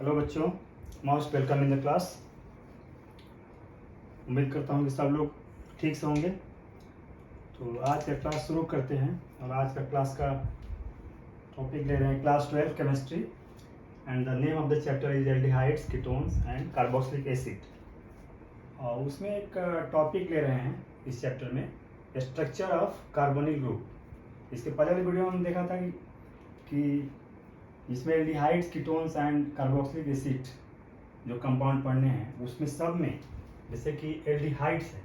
Hello बच्चों, most welcome in the class. उम्मीद करता हूँ कि सब लोग ठीक से होंगे। तो आज का क्लास शुरू करते हैं और आज का क्लास का टॉपिक ले रहे हैं class 12 chemistry and the name of the chapter is aldehydes, ketones and carboxylic acid. और उसमें एक टॉपिक ले रहे हैं इस चैप्टर में, स्ट्रक्चर ऑफ कार्बोनिल ग्रुप। इसके पहले वाली वीडियो में हम देखा था कि इसमें aldehydes, ketones and carboxylic acid जो कंपाउंड पढ़ने हैं उसमें सब में जैसे कि एल्डिहाइड्स है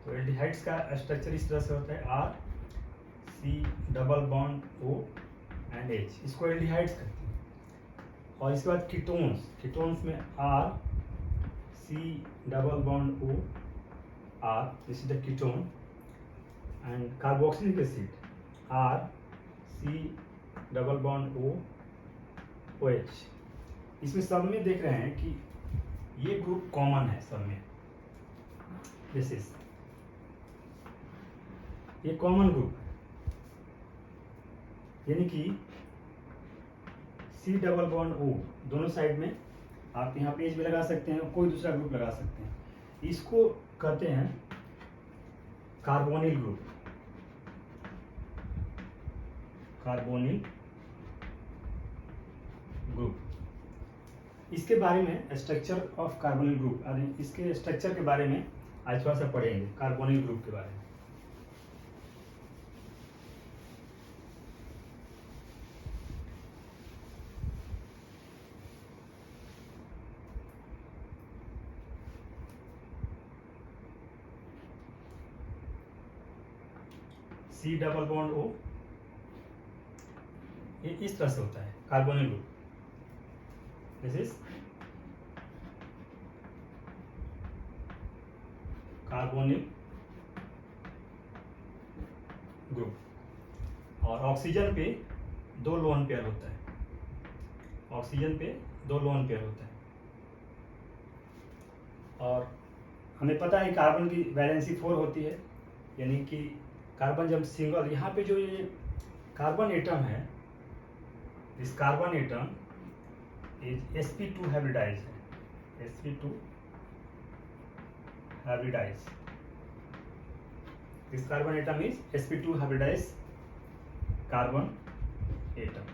तो एल्डिहाइड्स का स्ट्रक्चर इस तरह से होता है R C double bond O and H, इसको एल्डिहाइड्स कहते हैं। और इसके बाद कीटोन्स में R C double bond O R, this is the ketone. And carboxylic acid R C double bond O OH। इसमें सब में देख रहे हैं कि ये ग्रुप कॉमन है सब में, दिस इज ये कॉमन ग्रुप है, यानी कि C डबल बॉन्ड O दोनों साइड में आप यहाँ पेज भी लगा सकते हैं, कोई दूसरा ग्रुप लगा सकते हैं। इसको कहते हैं कार्बोनिल ग्रुप, कार्बोनिल ग्रुप। इसके बारे में स्ट्रक्चर ऑफ कार्बोनिल ग्रुप, इसके स्ट्रक्चर के बारे में आज थोड़ा सा पढ़ेंगे, कार्बोनिल ग्रुप के बारे में। C डबल बॉन्ड O, ये इस तरह से होता है carbonyl group. This is carbonyl group. और ऑक्सीजन पे दो लोन पेयर होता है, ऑक्सीजन पे दो लोन पेयर होता है। और हमें पता है कार्बन की वैलेंसी 4 होती है, यानी कि कार्बन जब सिंगल, यहाँ पे जो ये कार्बन एटम है, इस carbon atom is sp2 hybridise है, sp2 hybridise. This carbon atom is sp2 hybridise carbon atom,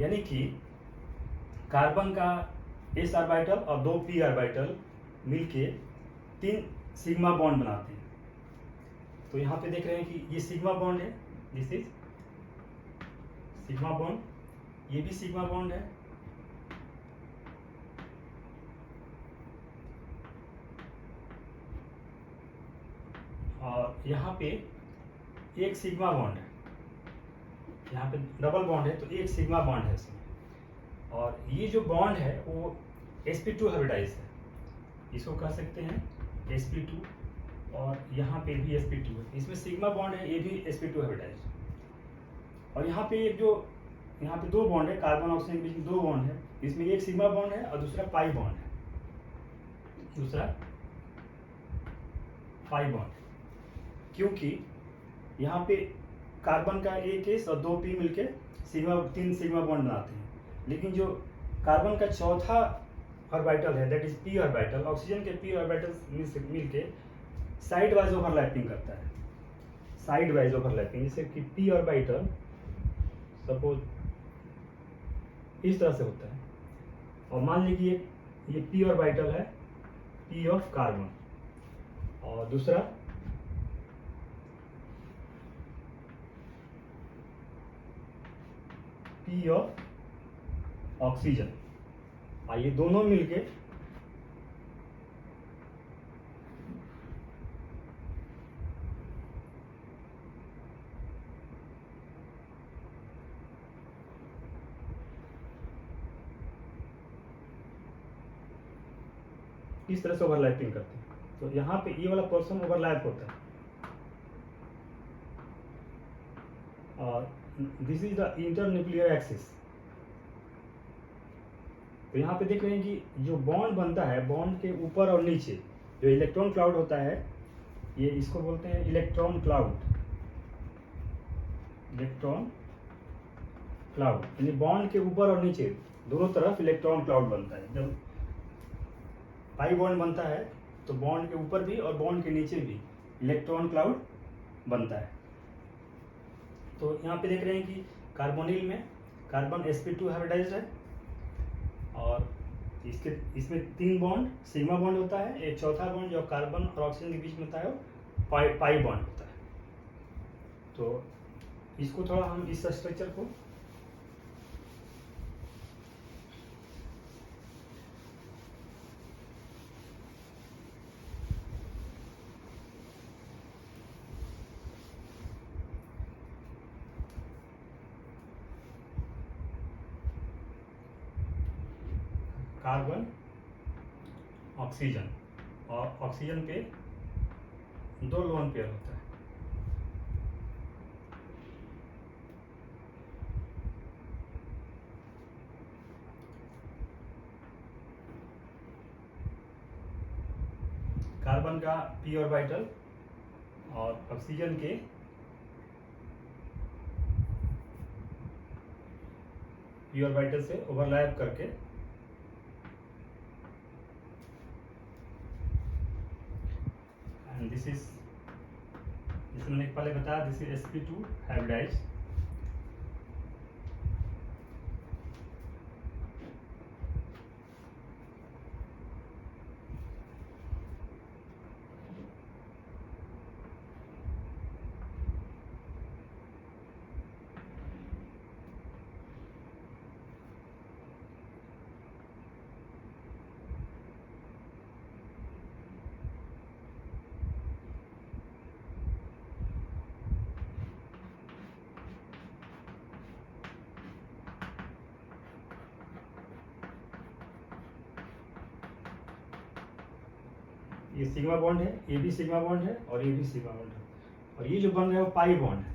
यानी कि कार्बन का s ऑर्बिटल और 2 p ऑर्बिटल मिलके 3 सिग्मा बॉन्ड बनाते हैं। तो यहाँ पे देख रहे हैं कि ये सिग्मा बॉन्ड है, दिस इज सिग्मा बॉन्ड, ये भी सिग्मा बॉन्ड है। और यहाँ पे एक सिग्मा बॉन्ड है, यहाँ पे डबल बॉन्ड है तो एक सिग्मा बॉन्ड है इसमें। और ये जो बॉन्ड है वो sp2 हाइब्रिडाइज है, इसको कह सकते हैं sp2। और यहाँ पे भी sp2 है, इसमें सिग्मा बॉन्ड है, ये भी sp2 हाइब्रिडाइज। और यहाँ पे एक जो यहाँ पे दो बॉन्ड है, कार्बन ऑक्सीजन के बीच में दो बॉन्ड है, इसमें एक सिग्मा बॉन्ड है और दूसरा पाई बॉन्ड है, दूसरा पाई बॉन्ड। क्योंकि यहाँ पे कार्बन का एक एस और 2 पी मिलके 3 सिग्मा बॉन्ड बनाते हैं, लेकिन जो कार्बन का चौथा ऑर्बिटल है, that is p orbital, oxygen के p ऑर्बिटल मिलके साइड वाइज ओवरलैपिंग करता है, साइड वाइज ओवरलैपिंग। जैसे कि p ऑर्बिटल सपोज इस तरह से होता है, और मान लीजिए ये p ऑर्बिटल है, p ऑफ कार्बन, और दूसरा p ऑफ ऑक्सीजन, और ये दोनों मिलके इस तरह से ओवरलैपिंग करते हैं। तो यहाँ पे ये वाला पोर्शन ओवरलैप होता है, और this is the internuclear axis. तो यहाँ पे देख रहे हैं कि जो बॉन्ड बनता है, बॉन्ड के ऊपर और नीचे जो इलेक्ट्रॉन क्लाउड होता है, ये इसको बोलते हैं इलेक्ट्रॉन क्लाउड, इलेक्ट्रॉन क्लाउड, यानी बॉन्ड के ऊपर और नीचे दोनों तरफ इलेक्ट्रॉन क्लाउड बनता है। जब पाई बॉन्ड बनता है तो बॉन्ड के ऊपर भी और बॉन्ड के नीचे भी इलेक्ट्रॉन क्लाउड बनता है। तो यहाँ पे देख रहे हैं कि कार्बोनिल में कार्बन sp2 हाइब्रिडाइज्ड है और इसमें 3 बॉन्ड सिग्मा बॉन्ड होता है। एक चौथा बॉन्ड जो कार्बन और ऑक्सीजन के बीच में होता है वो पाई बॉन्ड होता है। तो इसको थोड़ा हम इस स्ट्रक्चर को कार्बन ऑक्सीजन और ऑक्सीजन पे 2 लोन पेयर होता है। कार्बन का p ऑर्बिटल और ऑक्सीजन के p ऑर्बिटल से ओवरलैप करके दिस इज, जैसे मैंने पहले बताया, दिस इज sp2 हाइब्रिडाइज्ड। ये सिग्मा बॉन्ड है, ये भी सिग्मा बॉन्ड है और ये भी सिग्मा बॉन्ड है, और ये जो बन रहा है वो पाई बॉन्ड है।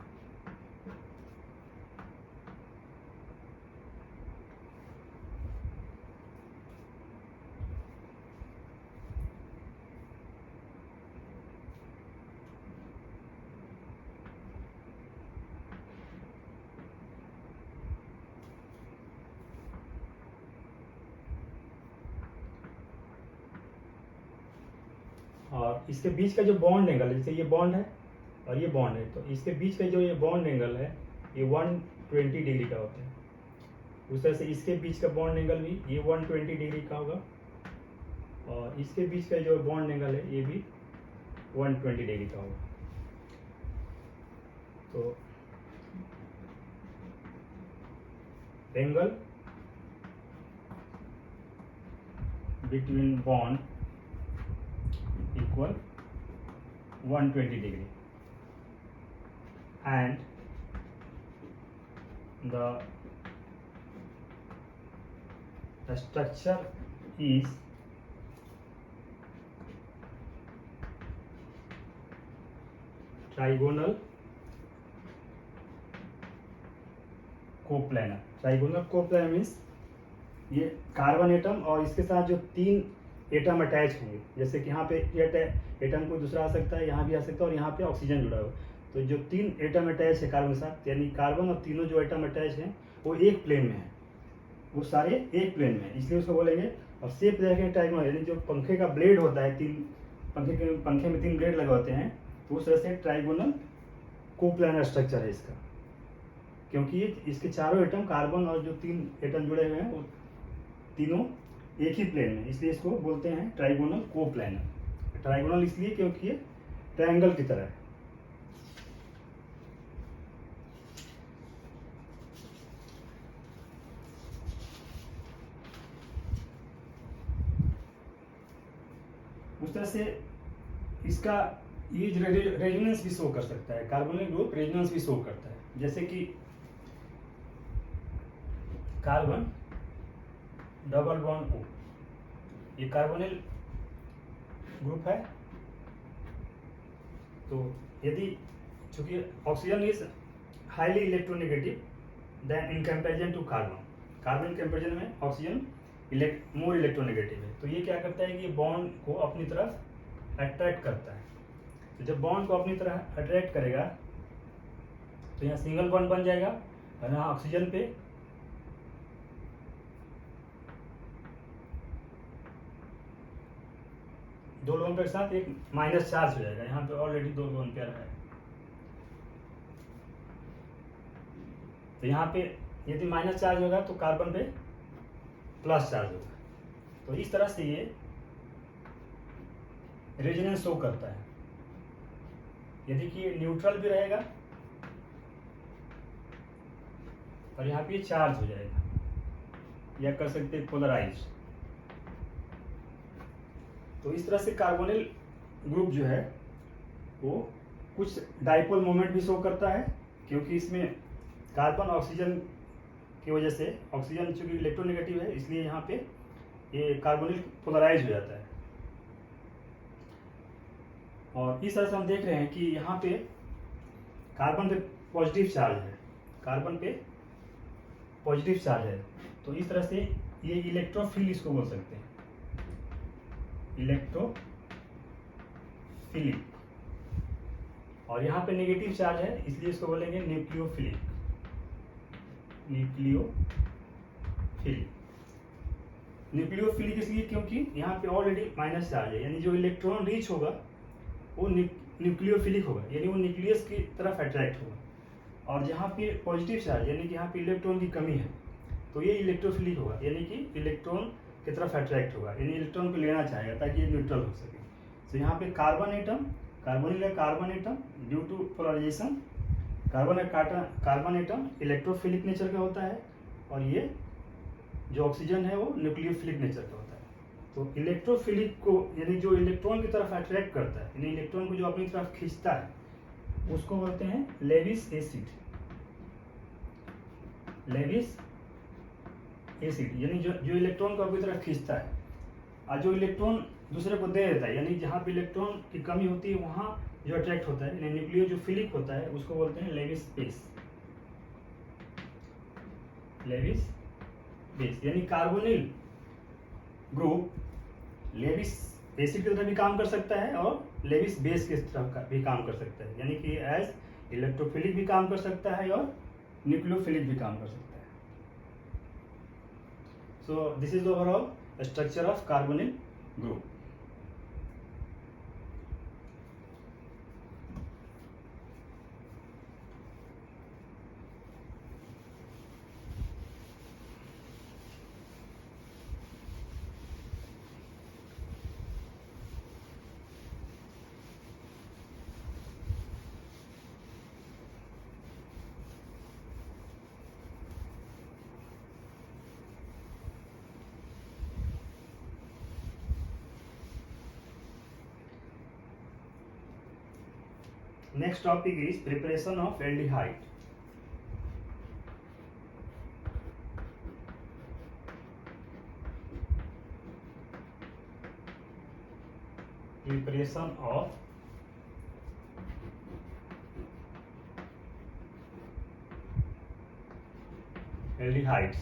और इसके बीच का जो बॉन्ड एंगल है, जैसे ये बॉन्ड है और ये बॉन्ड है, तो इसके बीच का जो ये बॉन्ड एंगल है ये 120 डिग्री का होता है। उस तरह से इसके बीच का बॉन्ड एंगल भी ये 120 डिग्री का होगा और इसके बीच का जो बॉन्ड एंगल है ये भी 120 डिग्री का होगा। तो angle between bond equal 120 degree and the structure is trigonal coplanar। Trigonal coplanar means ये कार्बन एटम और इसके साथ जो 3 एटम अटैच होंगे, जैसे कि यहाँ पे एटम कोई दूसरा आ सकता है, यहाँ भी आ सकता है और यहाँ पे ऑक्सीजन जुड़ा हुआ। तो जो 3 एटम अटैच है कार्बन के साथ, यानी कार्बन और तीनों जो एटम अटैच हैं वो एक प्लेन में है, वो सारे एक प्लेन में है, इसलिए उसको बोलेंगे। और शेप देखेंगे ट्राइगोनल, यानी जो पंखे का ब्लेड होता है, पंखे में 3 ब्लेड लगे होते हैं, तो उस तरह से ट्राइगोनल कोप्लानर स्ट्रक्चर है इसका, क्योंकि ये इसके चारों एटम कार्बन और जो 3 एटम जुड़े हुए हैं वो तीनों एक ही प्लेन में, इसलिए इसको बोलते हैं ट्राइगोनल कोप्लानर। ट्राइगोनल इसलिए क्योंकि ये ट्रायंगल की तरह है। उस तरह से इसका ये रेजोनेंस भी शो कर सकता है, कार्बोनिल ग्रुप रेजोनेंस भी शो करता है। जैसे कि कार्बन डबल बॉन्ड O, ये कार्बोनिल ग्रुप है। तो यदि चूंकि oxygen is highly electronegative then in comparison to carbon, carbon comparison में ऑक्सीजन मोर इलेक्ट्रोनेगेटिव है, तो ये क्या करता है कि बॉन्ड को अपनी तरफ अट्रैक्ट करता है। तो जब बॉन्ड को अपनी तरह अट्रैक्ट करेगा तो यहाँ सिंगल बॉन्ड बन जाएगा और यहाँ ऑक्सीजन पे दो लोन पेयर के साथ एक माइनस चार्ज हो जाएगा, यहाँ पे ऑलरेडी दो लोन पेयर है। तो यहाँ पे यदि माइनस चार्ज होगा तो कार्बन पे प्लस चार्ज होगा। तो इस तरह से ये रेजोनेंस शो करता है। यदि कि ये न्यूट्रल भी रहेगा और यहाँ पे ये चार्ज हो जाएगा, या कर सकते हैं पोलराइज। तो इस तरह से कार्बोनिल ग्रुप जो है वो कुछ डाइपोल मोमेंट भी शो करता है, क्योंकि इसमें कार्बन ऑक्सीजन की वजह से, ऑक्सीजन चूंकि इलेक्ट्रोनेगेटिव है इसलिए यहाँ पे ये कार्बोनिल पोलराइज हो जाता है। और इस तरह से हम देख रहे हैं कि यहाँ पे कार्बन पे पॉजिटिव चार्ज है, कार्बन पे पॉजिटिव चार्ज है। तो इस तरह से ये इलेक्ट्रोफिल इसको बोल सकते हैं, इलेक्ट्रोफिलिक। और यहाँ पे नेगेटिव चार्ज है इसलिए इसको बोलेंगे न्यूक्लियोफिलिक, न्यूक्लियोफिलिक। न्यूक्लियोफिलिक इसलिए क्योंकि यहाँ पे ऑलरेडी माइनस चार्ज है, यानी जो इलेक्ट्रॉन रीच होगा वो न्यूक्लियोफिलिक होगा, यानी वो न्यूक्लियस की तरफ अट्रैक्ट होगा। और जहाँ पे पॉजिटिव चार्ज यानी कि यहाँ पे इलेक्ट्रॉन की कमी है तो ये इलेक्ट्रोफिलिक होगा, यानी कि इलेक्ट्रॉन की तरफ अट्रैक्ट होगा, यानी इलेक्ट्रॉन को लेना चाहेगा ताकि ये न्यूट्रल हो सके। तो यहाँ पे कार्बन एटम, कार्बोनिल का carbon atom due to polarisation, carbon atom electrophilic nature का होता है, और ये जो ऑक्सीजन है वो न्यूक्लियोफिलिक नेचर का होता है। तो इलेक्ट्रोफिलिक को, यानी जो इलेक्ट्रॉन की तरफ अट्रैक्ट करता है, यानी इलेक्ट्रॉन को जो अपनी तरफ खींचता है, उसको बोलते हैं लेविस एसिड। लेविस एसिड यानी जो इलेक्ट्रॉन को अपनी तरफ खींचता है, और जो इलेक्ट्रॉन दूसरे को दे देता है, यानी जहाँ पे इलेक्ट्रॉन की कमी होती है वहाँ जो अट्रैक्ट होता है, यानी न्यूक्लियो जो फिलिक होता है उसको बोलते हैं लेविस बेस। लेविस बेस यानी कार्बोनिल ग्रुप लेविस एसिड की तरह भी काम कर सकता है और लेविस बेस की तरह भी काम कर सकता है, यानी कि एज इलेक्ट्रोफिलिक भी काम कर सकता है और न्यूक्लियोफिलिक भी काम कर सकता है। So this is the overall structure of carbonyl group. Next topic is preparation of aldehyde. Preparation of aldehydes.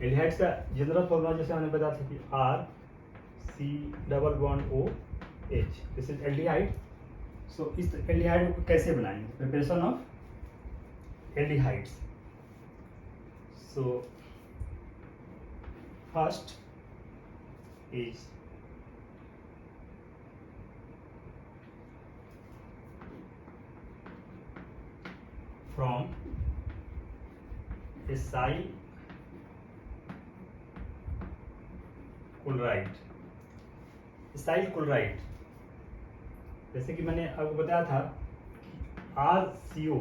Aldehydes का जनरल फॉर्मूला जैसे हमने बताया था कि RC⋯OH, दिस इज एल्डिहाइड। सो इस एल्डिहाइड को कैसे बनाएंगे? Preparation of aldehydes. So first is from acyl chloride. Acyl chloride जैसे कि मैंने आपको बताया था RCO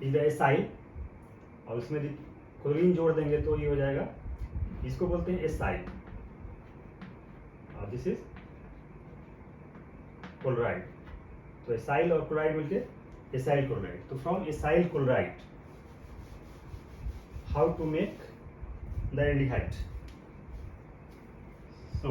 इज एसाइल, और उसमें क्लोरीन जोड़ देंगे तो ये हो जाएगा, इसको बोलते हैं एसाइल, और दिस इज क्लोराइड। तो एसाइल और क्लोराइड मिलके एसाइल क्लोराइड। तो from acyl chloride how to make the aldehyde? So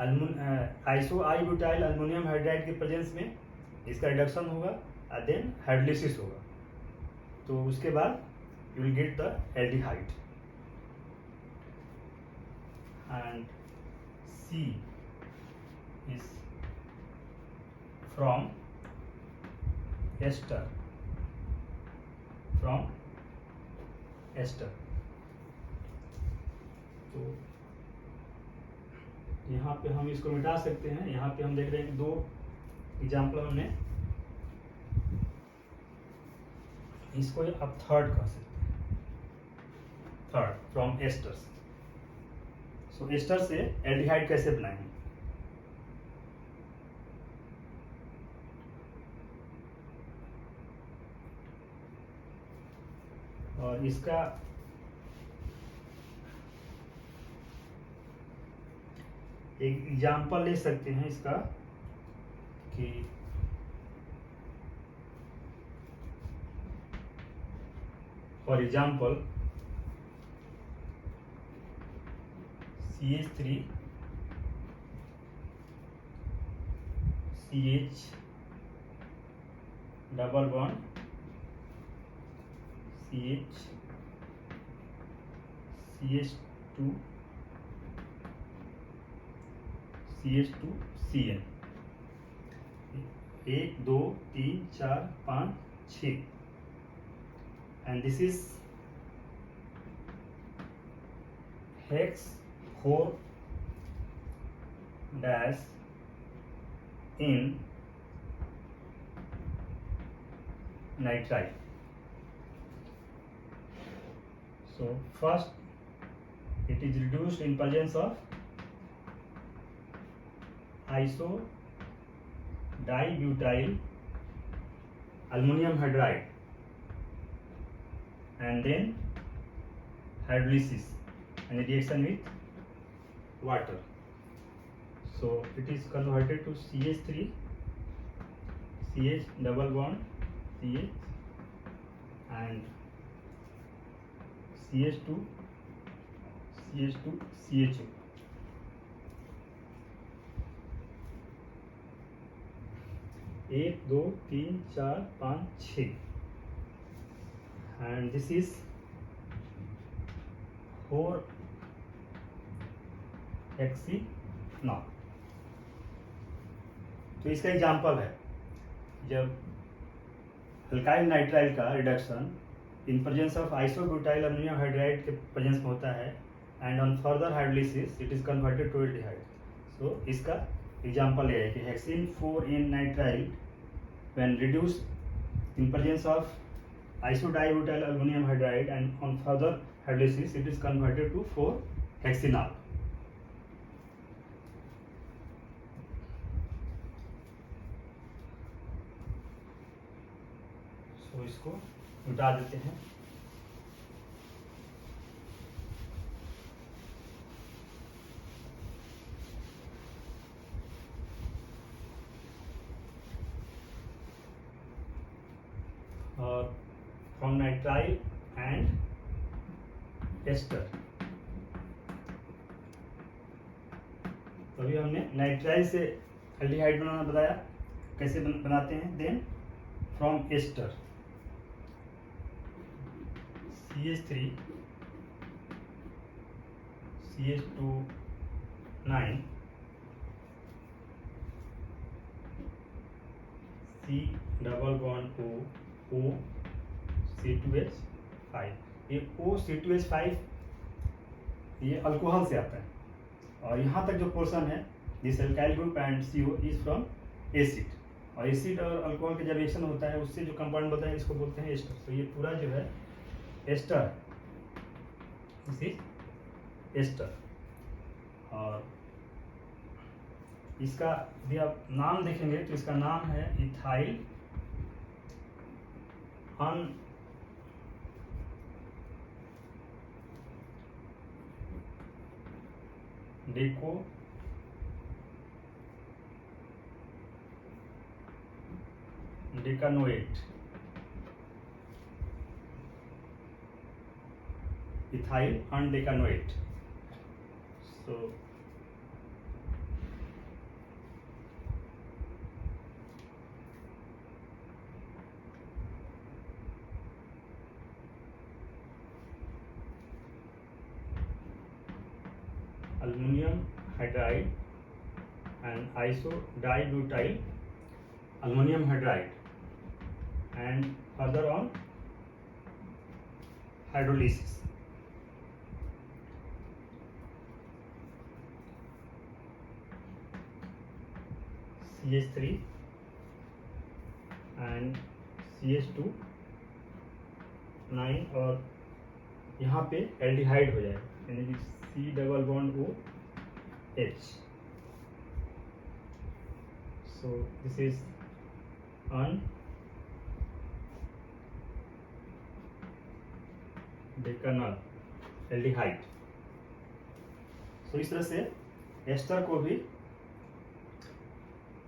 iso I butyl aluminium hydride के प्रेजेंस में इसका रिडक्शन होगा और देन हाइड्रोलिसिस होगा, तो उसके बाद you will get the aldehyde. And C is from ester, तो यहाँ पे हम इसको मिटा सकते हैं। यहाँ पे हम देख रहे हैं कि 2 एग्जाम्पल हमने, इसको आप थर्ड कह सकते हैं, third from esters. So ester से एल्डिहाइड कैसे बनाएंगे? और इसका एक एग्जाम्पल ले सकते हैं इसका कि for example CH3 CH double bond CH CH2 CH2 CN, 1 2 3 4 5 6, and this is hex 4 dash in nitrile. So first it is reduced in presence of iso dibutyl aluminum hydride and then hydrolysis and reaction with water. So it is converted to CH3 CH double bond CH and CH2 CHO. एक 2 3 4 5 6, and this is 4 हेक्सीनॉल। तो इसका example है जब alkyl nitrile का reduction in presence of isobutyl ammonium hydride के presence में होता है and on further hydrolysis it is converted to aldehyde. So इसका एग्जाम्पल ये है कि hexene 4N nitrile when reduced in presence of isodibutyl aluminium hydride and on further hydrolysis it is converted to 4 hexenol. तो इसको मिटा देते हैं। और फ्रॉम नाइट्राइल एंड एस्टर, तो अभी हमने नाइट्राइल से एल्डिहाइड बनाना बताया, कैसे बनाते हैं। Then from ester CH3 CH2 9 C double bond O C2H5। ये O C2H5 ये अल्कोहल से आता है, और यहाँ तक जो पोर्शन है this alkyl group and CO is from acid, और एसिड और अल्कोहल के जब रिएक्शन होता है उससे जो कंपाउंड बनता है इसको बोलते हैं एस्टर। तो ये पूरा जो है एस्टर, दिस इज एस्टर। और इसका भी आप नाम देखेंगे तो इसका नाम है ethyl undeco decanoate, ethyl undecanoate. So aluminum hydride and isodibutyl aluminum hydride, and further on hydrolysis. CH3 and CH2 9, और यहाँ पे एल्डिहाइड हो जाएगा, यानी कि C double bond O H. So this is undecanal aldehyde. So इस तरह से एस्टर को भी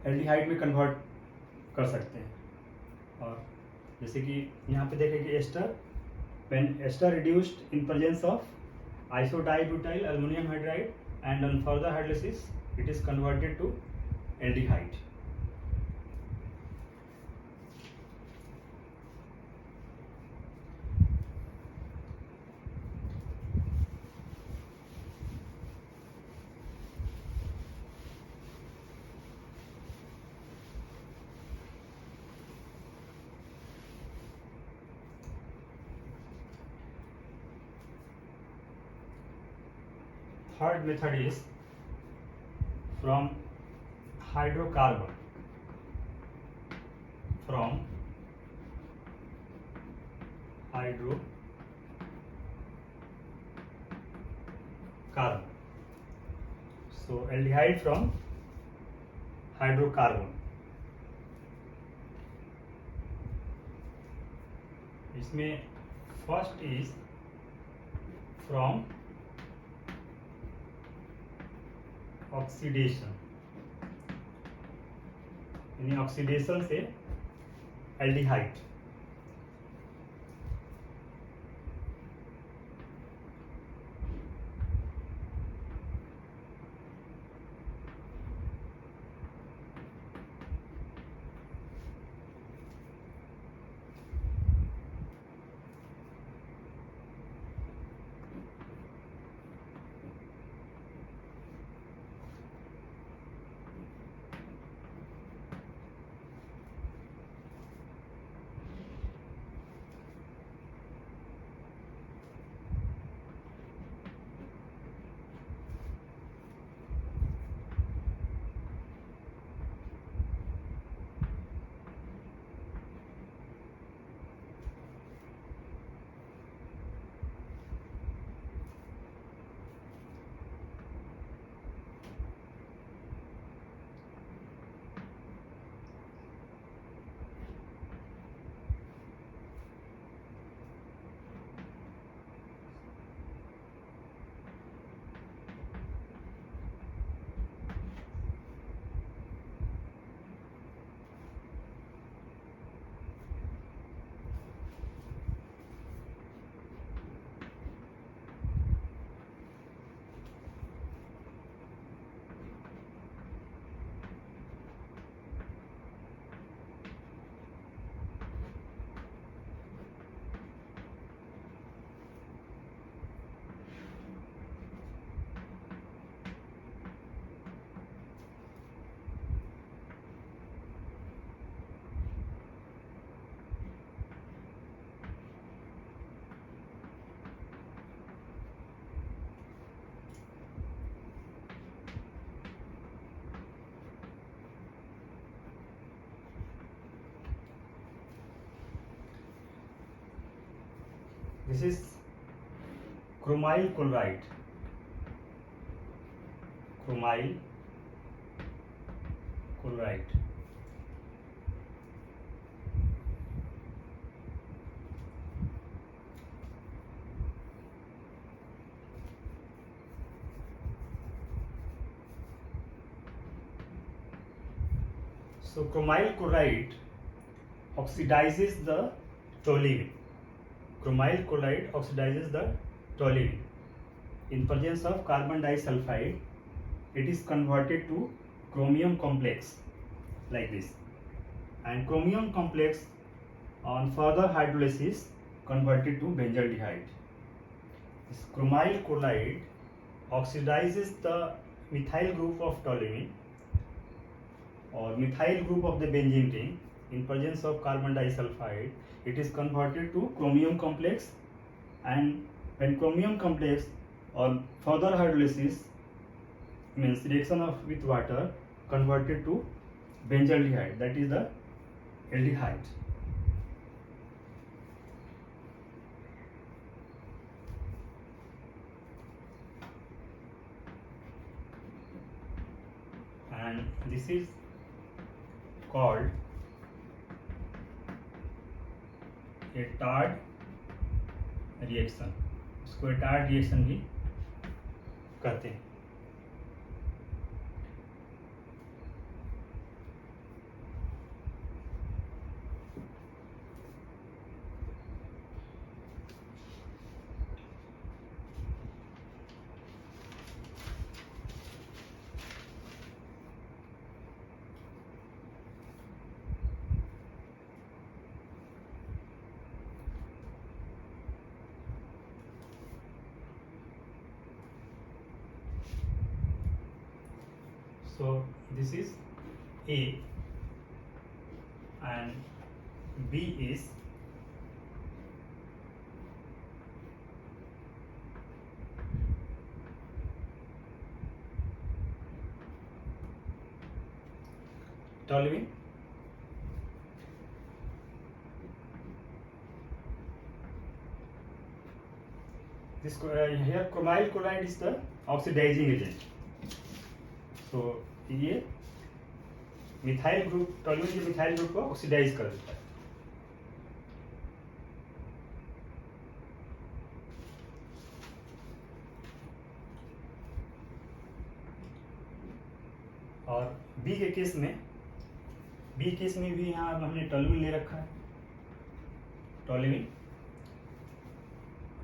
एल्डिहाइड में कन्वर्ट कर सकते हैं. और जैसे कि यहाँ पे देखें कि ester, when ester reduced in presence of isodibutyl aluminum hydride and on further hydrolysis it is converted to aldehyde. Third method is from hydrocarbon. From hydrocarbon. So aldehyde from hydrocarbon. इसमें first is from ऑक्सीडेशन, यानी oxidation से aldehyde. This is chromyl chloride. Chromyl chloride. So chromyl chloride oxidizes the toluene. Chromyl chloride oxidizes the toluene. In presence of carbon disulfide, it is converted to chromium complex like this, and chromium complex on further hydrolysis converted to benzaldehyde. This chromyl chloride oxidizes the methyl group of toluene or methyl group of the benzene ring in presence of carbon disulfide, it is converted to chromium complex, and when chromium complex on further hydrolysis means reaction of with water converted to benzaldehyde, that is the aldehyde. And this is called a Tard reaction, इसको tarred reaction भी कहते हैं। So this is A and B is toluene, this here chromyl chloride is the oxidizing agent. So ये methyl group toluene के methyl group को oxidise कर देता है। और बी के केस में भी यहाँ हमने टोल्यूइन ले रखा है, टोल्यूइन,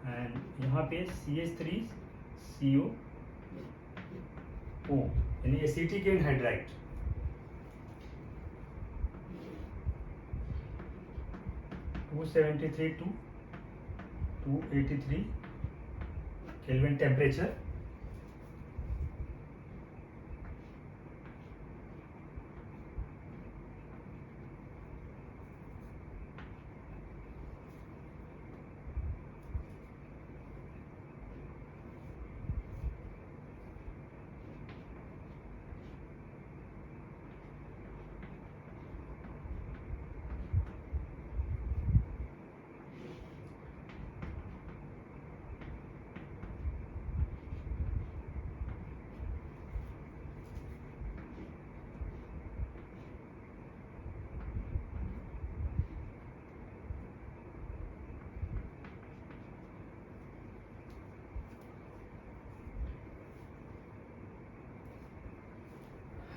एंड यहाँ पे CH3CO यानी acetic anhydride, to 273 to 283 kelvin temperature,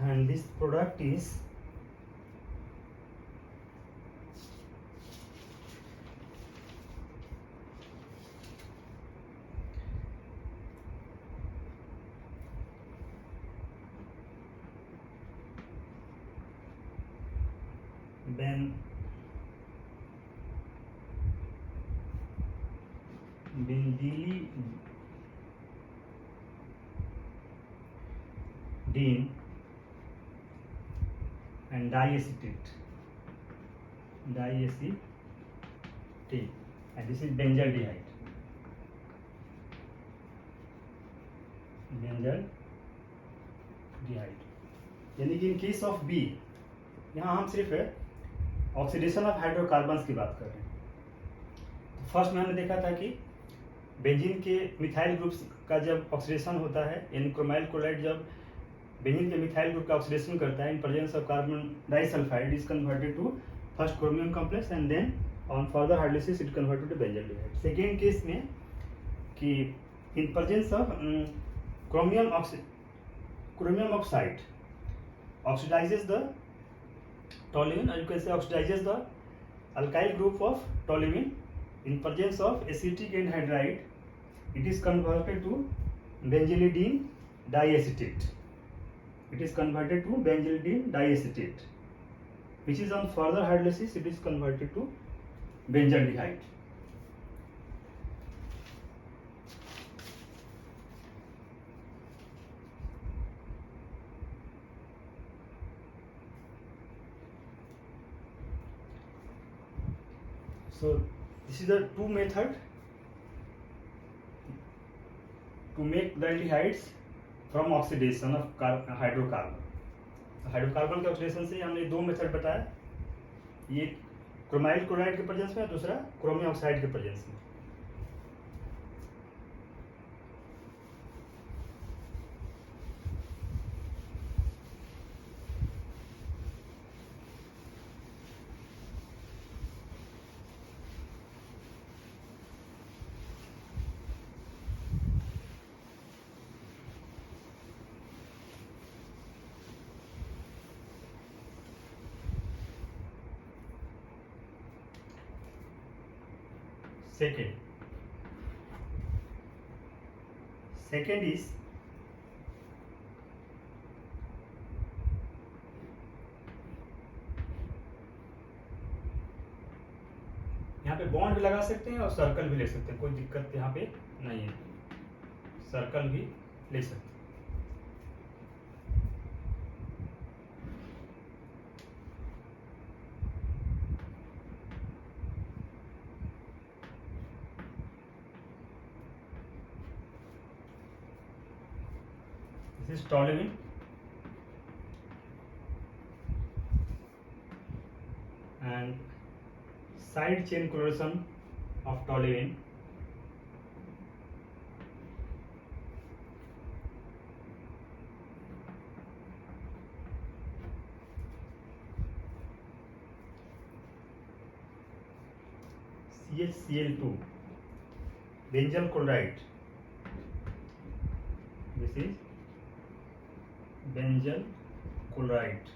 and this product is benzylidene and diacetate, and this is benzaldehyde, यानी कि इन केस ऑफ बी यहाँ हम सिर्फ ऑक्सीडेशन ऑफ हाइड्रोकार्बन्स की बात कर रहे हैं। फर्स्ट में हमने देखा था कि बेंजीन के मिथाइल ग्रुप्स का जब ऑक्सीडेशन होता है, यानी क्रोमाइल क्लोराइड जब बेंजीन के मिथाइल ग्रुप का ऑक्सीडेशन करता है in presence of carbon disulphide is converted to first chromium complex and then on further hydrolysis it converted to benzaldehyde. Second case में कि in presence of chromium oxide oxidizes the toluene, or you can say oxidizes the alkyl group of toluene in presence of acetic anhydride, it is converted to benzylidene diacetate. It is converted to benzylidene diacetate, which is on further hydrolysis it is converted to benzaldehyde. So this is the two method to make the aldehydes from oxidation of hydrocarbon. Hydrocarbon के oxidation से हमने दो method बताया, ये chromyl chloride के presence में, दूसरा chromium oxide के प्रेजेंस में. Second is यहाँ पे बॉन्ड भी लगा सकते हैं और सर्कल भी ले सकते हैं, कोई दिक्कत यहाँ पे नहीं है, सर्कल भी ले सकते हैं. This is toluene and side chain coloration of toluene CHCl2 benzyl chloride. This is benzyl chloride.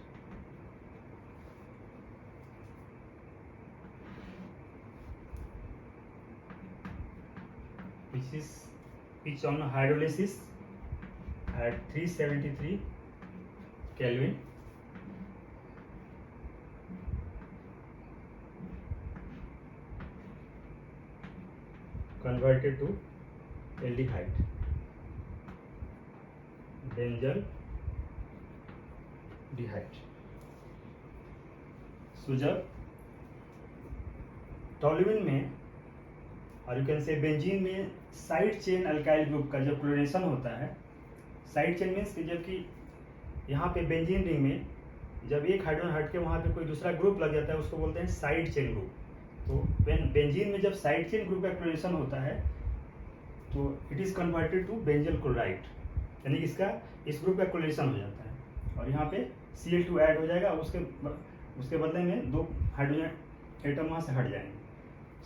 Which on hydrolysis at 373 Kelvin converted to aldehyde, benzyl डिहाइड. सो जब टॉल्यूइन में और यू कैन से बेंजीन में साइड चेन अल्काइल ग्रुप का जब chlorination होता है, side chain means कि जबकि यहाँ पे बेंजीन रिंग में जब एक हाइड्रोजन हट के वहाँ पे कोई दूसरा ग्रुप लग जाता है उसको बोलते हैं साइड चेन ग्रुप. तो बेंजीन में जब साइड चेन ग्रुप का क्लोरीनेशन होता है तो it is converted to benzyl chloride, यानी कि इसका इस ग्रुप का क्लोरीनेशन हो जाता है और यहाँ पे Cl2 ऐड हो जाएगा, उसके बदले में दो हाइड्रोजन एटम वहाँ से हट जाएंगे.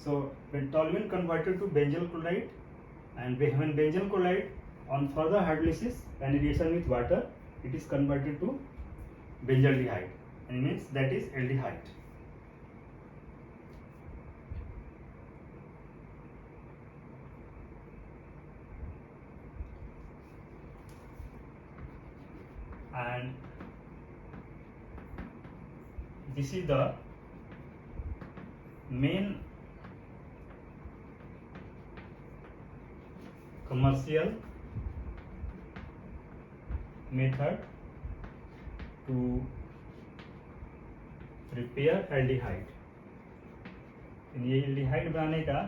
सो when toluene converted to benzyl chloride and when benzyl chloride on further hydrolysis and reaction with water it is converted to benzaldehyde, and means that is aldehyde. And this is the main commercial method to prepare aldehyde. ये aldehyde बनाने का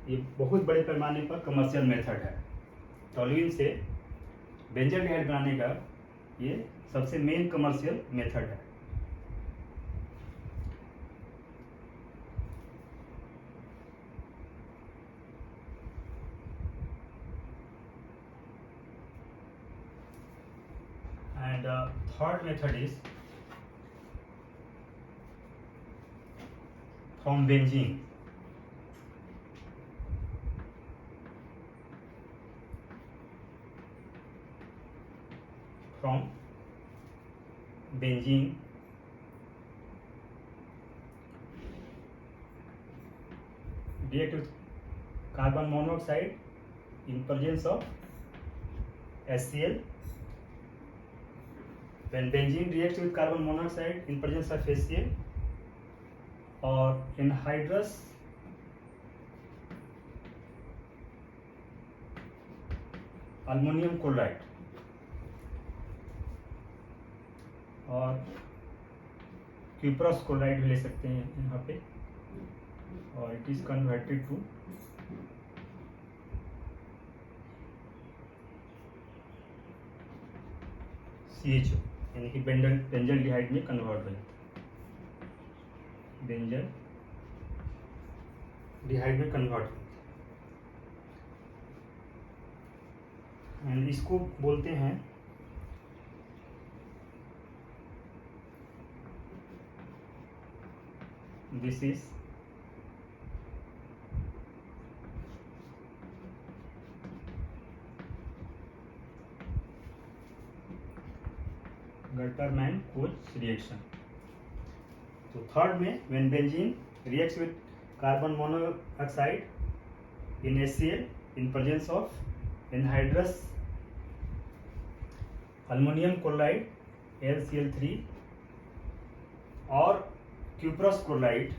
ये बहुत बड़े पैमाने पर commercial method है. Toluene से बेंजाल्डिहाइड बनाने का ये सबसे मेन कमर्शियल मेथड है. And third method is from benzene. From benzene react with carbon monoxide in presence of HCl. When benzene reacts with carbon monoxide in presence of HCl or anhydrous aluminum chloride और cuprous chloride भी ले सकते हैं यहाँ पे, और it is converted to CHO, यानी कि बेंजल्डिहाइड में कन्वर्ट हो जाता है, बेंजल डिहाइड में कन्वर्ट होता है। एंड इसको बोलते हैं दिस इज गटरमैन-कोच रिएक्शन। तो थर्ड में when benzene reacts with carbon monoxide in HCl in presence of anhydrous ammonium chloride LCl3 or cuprous chloride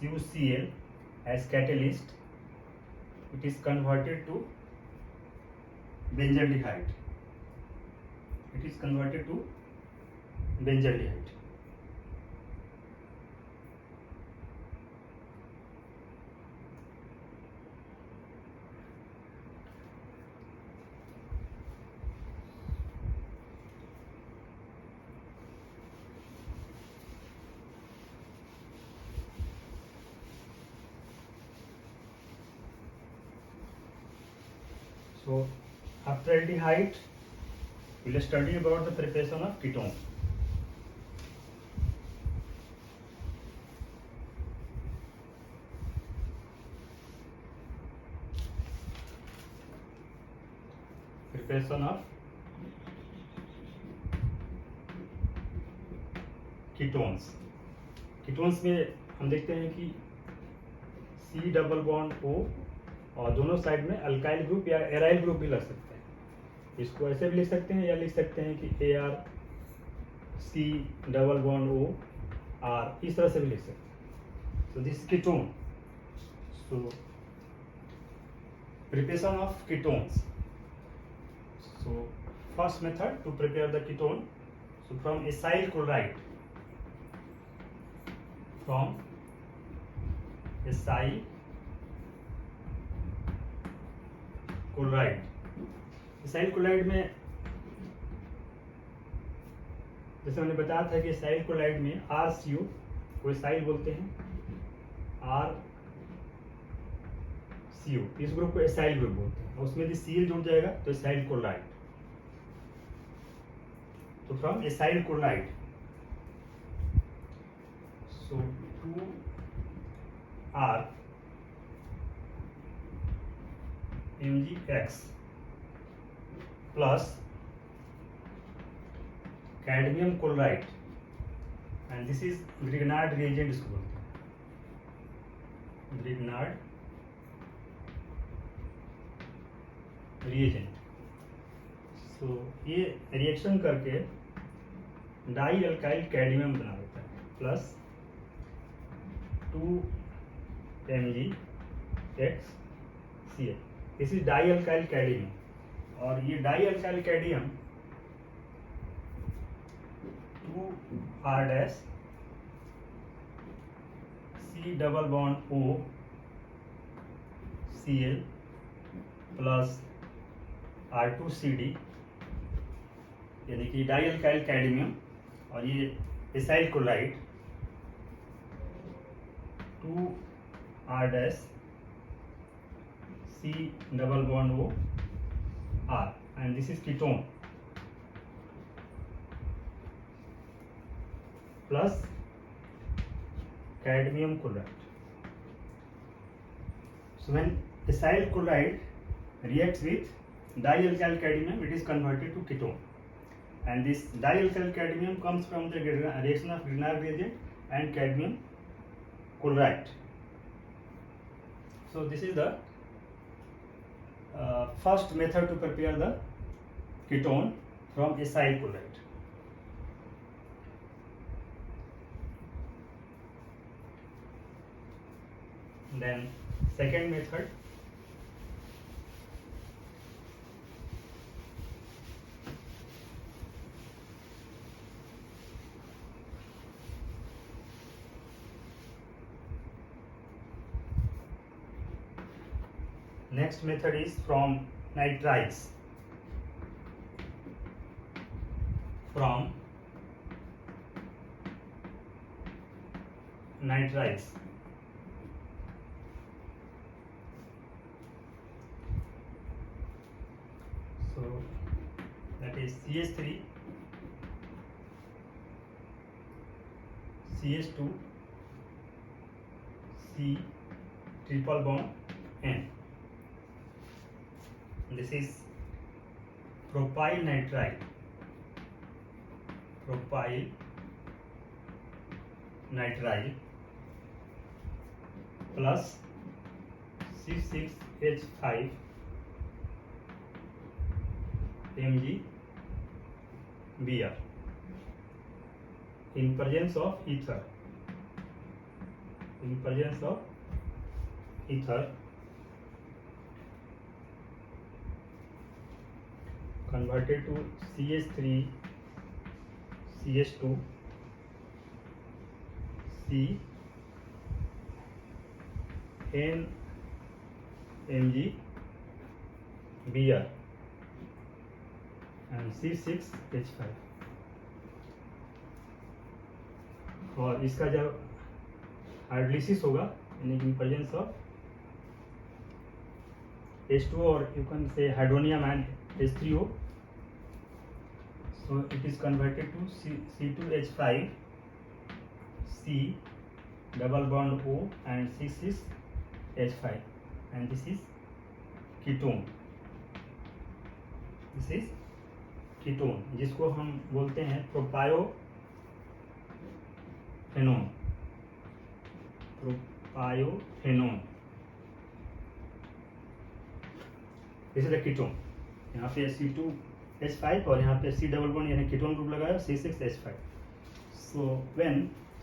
CuCl as catalyst, it is converted to benzaldehyde. It is converted to benzaldehyde. So after aldehyde, we will study about the preparation of ketone. Preparation of ketones. Ketones में हम देखते हैं कि C double bond O और दोनों side में alkyl group या aryl group भी लग सकते हैं। इसको ऐसे भी लिख सकते हैं या लिख सकते हैं कि ArC double bond O R, इस तरह से भी लिख सकते हैं। So this is ketone. So preparation of ketones. So first method to prepare the ketone. So from acyl chloride, acyl chloride में जैसे हमने बताया था कि एसाइल क्लोराइड में RCO को एसाइल बोलते हैं, RCO इस ग्रुप को एसाइल ग्रुप बोलते हैं, और उसमें यदि Cl जुड़ जाएगा तो एसाइल क्लोराइड। तो from acyl chloride, so 2R MgX plus cadmium chloride, and this is Grignard reagent इसको बोलते हैं, Grignard reagent। so ये रिएक्शन करके डाई अल्काइल कैडमियम बना देता है plus 2MgXCl, this is die alkyl cadmium. और ये die alkyl cadmium 2R C double bond O Cl plus R2CD, यानी कि डाई अल्काइल कैडमियम और ये acyl chloride 2R C double bond O R, and this is ketone plus cadmium chloride. So when acyl chloride reacts with dialkyl cadmium, it is converted to ketone, and this dialkyl cadmium comes from the reaction of Grignard reagent and cadmium chloride. So this is the first method to prepare the ketone from acyl chloride. Then second method, next method is from nitriles. From nitriles. So that is CH3, CH2, C triple bond N. This is propyl nitrile. Propyl nitrile plus C6H5 MgBr in presence of ether. In presence of ether, converted to CH3, CH2, C, N, Mg, Br and C6H5. और इसका जब hydrolysis होगा यानी कि presence of H2 और you can से hydronium and H3O, so it is converted to C2H5, C double bond O and C6H5 and this is ketone. This is ketone जिसको हम बोलते हैं प्रोपायोफेनोन. प्रोपायोफेनोन दिस इज द कीटोन. यहाँ पे C2H5 और यहाँ पे C डबल बॉन्ड यानी कीटोन ग्रुप लगाया C6H5. So when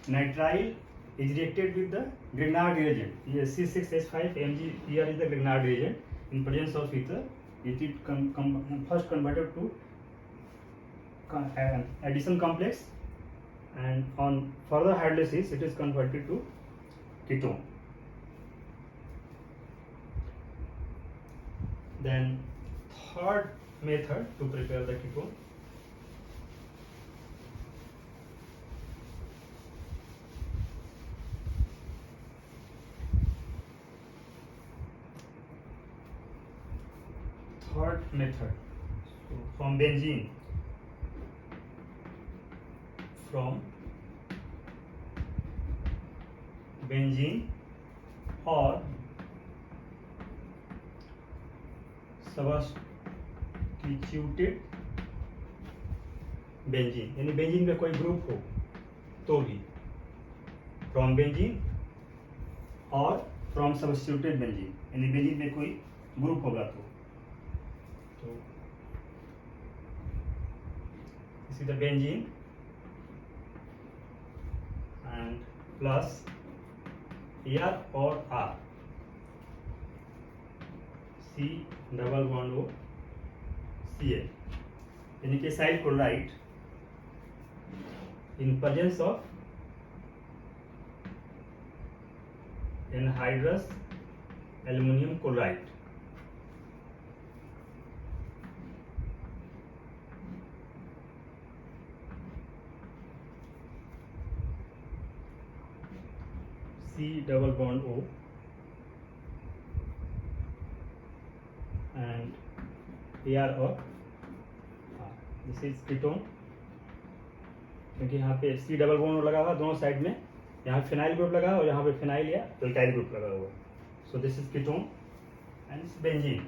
nitrile is reacted with the Grignard reagent, ये C6H5 MgBr is the Grignard reagent. In presence of ether, it is first converted to addition complex, and on further hydrolysis it is converted to ketone. Then third method to prepare the ketone. Third method, so from benzene, or substituted benzene यानी benzene में कोई group हो तो भी, from benzene और from substituted benzene यानी benzene में कोई ग्रुप होगा तो this is the benzene and plus Er or R, C double bond O, Cl यानी कि side chloride in presence of anhydrous aluminum chloride. C double bond O and Ar or R. This is ketone क्योंकि यहाँ पे C double bond लगा हुआ दोनों side में, यहाँ फिनाइल ग्रुप लगा हुआ और यहाँ पे फिनाइल या एल्काइल ग्रुप लगा हुआ. So this is ketone and this benzene.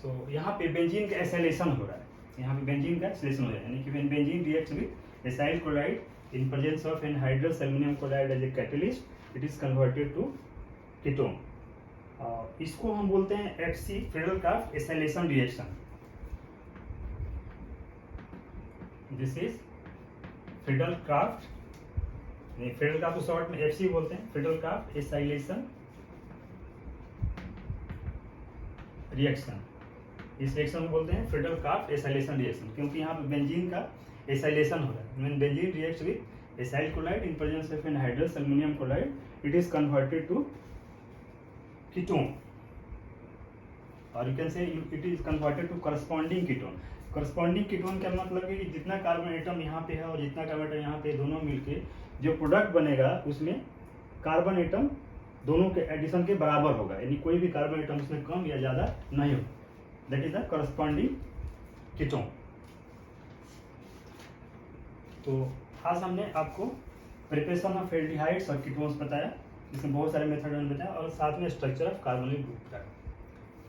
So यहाँ पे बेंजीन का एसाइलेशन हो रहा है, यहाँ पे बेंजीन का एसाइलेशन हो रहा है यानी कि when benzene reacts with acyl chloride in presence of anhydrous aluminium chloride as a catalyst, it is converted to ketone. इसको हम बोलते हैं FC Friedel Craft acylation reaction. This is Friedel Craft, Friedel Craft को शॉर्ट में FC बोलते हैं, फ्रीडल-क्राफ्ट एसाइलेशन रिएक्शन. इस reaction को बोलते हैं फ्रीडल-क्राफ्ट एसाइलेशन रिएक्शन क्योंकि यहाँ पे बेंजीन का एसाइलेशन हो रहा है. When benzene reacts with acyl chloride in presence of anhydrous aluminium chloride, it is converted to ketone, और you can say it is converted to corresponding ketone. Corresponding ketone का मतलब है कि जितना कार्बन एटम यहाँ पे है और जितना कार्बन एटम यहाँ पे, दोनों मिलके जो प्रोडक्ट बनेगा उसमें कार्बन एटम दोनों के एडिशन के बराबर होगा, यानी कोई भी कार्बन एटम उसमें कम या ज़्यादा नहीं होगा। That is the corresponding ketone. तो आज हमने आपको प्रिपरेशन ऑफ एल्डिहाइड्स और कीटोन्स बताया, इसमें बहुत सारे मेथड हमने बताया, और साथ में स्ट्रक्चर ऑफ कार्बोनिल ग्रुप बताया।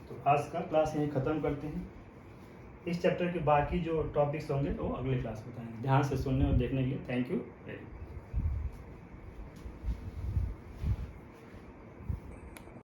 तो आज का क्लास यहीं ख़त्म करते हैं। इस चैप्टर के बाकी जो टॉपिक्स होंगे वो अगले क्लास में बताएंगे। ध्यान से सुनने और देखने के लिए थैंक यू वेरी मच।